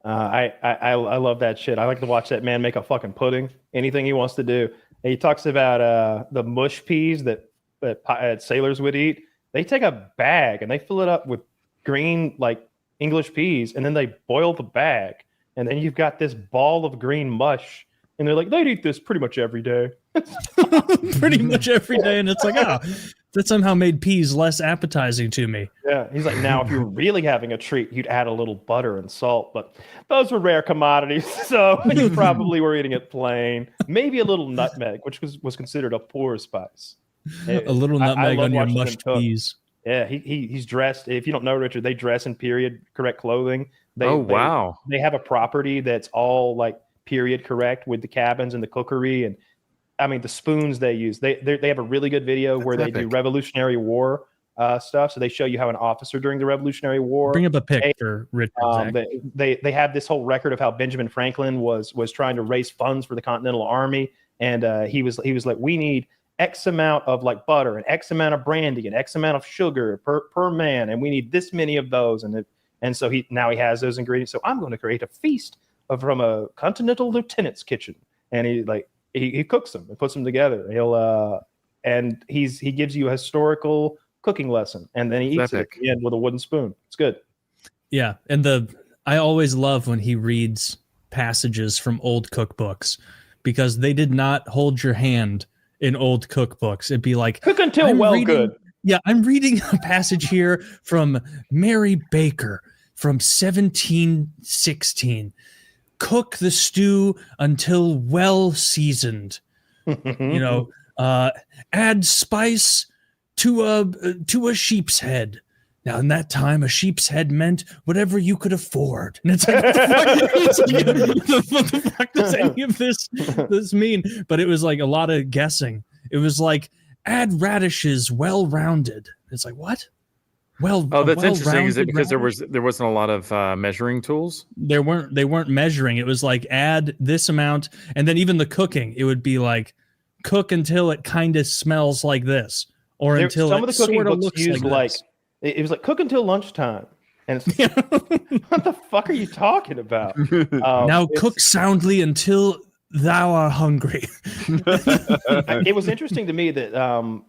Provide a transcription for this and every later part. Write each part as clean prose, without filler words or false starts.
I love that shit. I like to watch that man make a fucking pudding. Anything he wants to do. And he talks about the mush peas that sailors would eat. They take a bag and they fill it up with green like English peas, and then they boil the bag, and then you've got this ball of green mush. And they're like, they'd eat this pretty much every day. Pretty much every day, and it's like, that somehow made peas less appetizing to me. Yeah, he's like, now if you were really having a treat, you'd add a little butter and salt, but those were rare commodities, so you probably were eating it plain. Maybe a little nutmeg, which was considered a poor spice. A little nutmeg on your mushed peas. Yeah, he's dressed. If you don't know, Richard, they dress in period correct clothing. Wow. They have a property that's all like period correct with the cabins and the cookery, and I mean the spoons they use. They have a really good video where they do Revolutionary War stuff. So they show you how an officer during the Revolutionary War. Bring up a pic for Richard. They have this whole record of how Benjamin Franklin was trying to raise funds for the Continental Army, and he was like, we need X amount of like butter and X amount of brandy and X amount of sugar per man, and we need this many of those, and so he has those ingredients. So I'm going to create a feast from a continental lieutenant's kitchen, and he cooks them and puts them together. He gives you a historical cooking lesson, and then he eats it at the end with a wooden spoon. It's good. Yeah, and I always love when he reads passages from old cookbooks, because they did not hold your hand in old cookbooks. It'd be like, cook until good. Yeah, I'm reading a passage here from Mary Baker from 1716. Cook the stew until well seasoned. Add spice to a sheep's head. Now, in that time, a sheep's head meant whatever you could afford. And it's like, what the fuck does any of this mean? But it was like a lot of guessing. It was like, add radishes well-rounded. It's like, what? That's interesting. Is it because there wasn't a lot of measuring tools? They weren't measuring. It was like, add this amount, and then even the cooking, it would be like, cook until it kind of smells like this, or until some of the cooking books looks used like it was like, cook until lunchtime. And it's what the fuck are you talking about? Now cook soundly until thou are hungry. It was interesting to me that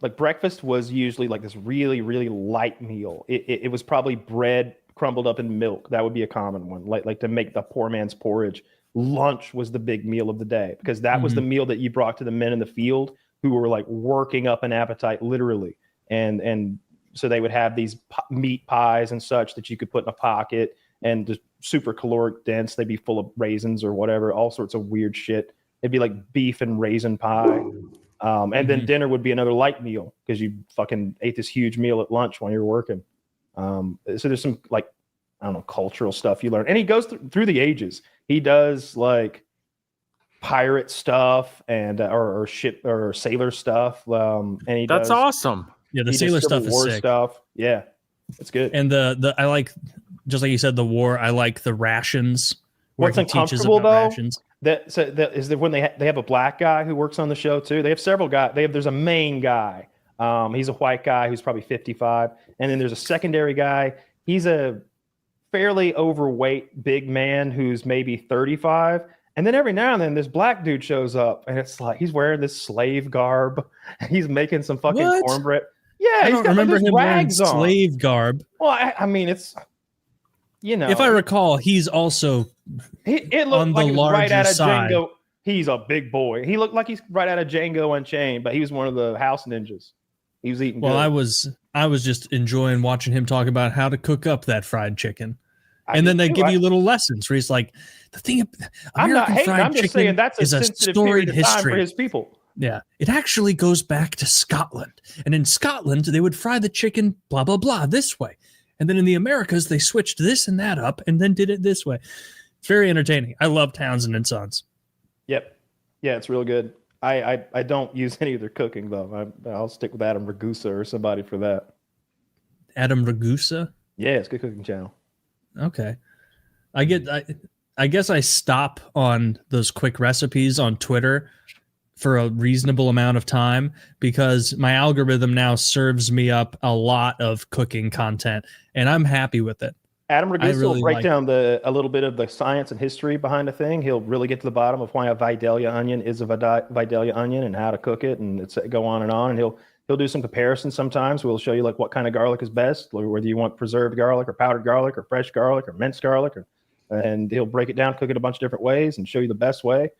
like breakfast was usually like this really, really light meal. It was probably bread crumbled up in milk. That would be a common one, like to make the poor man's porridge. Lunch was the big meal of the day, because that was the meal that you brought to the men in the field who were like working up an appetite literally. And so they would have these meat pies and such that you could put in a pocket, and just super caloric dense. They'd be full of raisins or whatever, all sorts of weird shit. It'd be like beef and raisin pie. And then dinner would be another light meal, because you fucking ate this huge meal at lunch when you were working. So there's some like, I don't know, cultural stuff you learn. And he goes through the ages. He does like pirate stuff and or ship or sailor stuff. And that's awesome. Yeah, the sailor stuff is sick. Stuff. Yeah, it's good. And the I like, just like you said, the war. I like the rations. What's uncomfortable though? Rations. That is when they have a black guy who works on the show too. They have several guys. There's a main guy. He's a white guy who's probably 55, and then there's a secondary guy. He's a fairly overweight big man who's maybe 35. And then every now and then this black dude shows up, and it's like he's wearing this slave garb. He's making some fucking cornbread. Yeah, I don't remember him wearing slave garb. Well, I mean, it's, if I recall, he's also it looked like he was right out of Django. He's a big boy. He looked like he's right out of Django Unchained, but he was one of the house ninjas. He was eating. Well, good. I was just enjoying watching him talk about how to cook up that fried chicken. And then they give you little lessons where he's like, the thing, I'm not hating. I'm just saying that's a sensitive period of time for his people. Yeah, it actually goes back to Scotland. And in Scotland, they would fry the chicken, blah, blah, blah, this way. And then in the Americas, they switched this and that up and then did it this way. It's very entertaining. I love Townsend and Sons. Yep. Yeah, it's real good. I don't use any of their cooking, though. I'll stick with Adam Ragusa or somebody for that. Adam Ragusa? Yeah, it's a good cooking channel. Okay. I guess I stop on those quick recipes on Twitter for a reasonable amount of time, because my algorithm now serves me up a lot of cooking content, and I'm happy with it. Adam Ragusea really will break like down a little bit of the science and history behind a thing. He'll really get to the bottom of why a Vidalia onion is a Vidalia onion and how to cook it, and it's go on. And he'll do some comparisons sometimes. We'll show you like what kind of garlic is best, or whether you want preserved garlic or powdered garlic or fresh garlic or minced garlic, and he'll break it down, cook it a bunch of different ways, and show you the best way.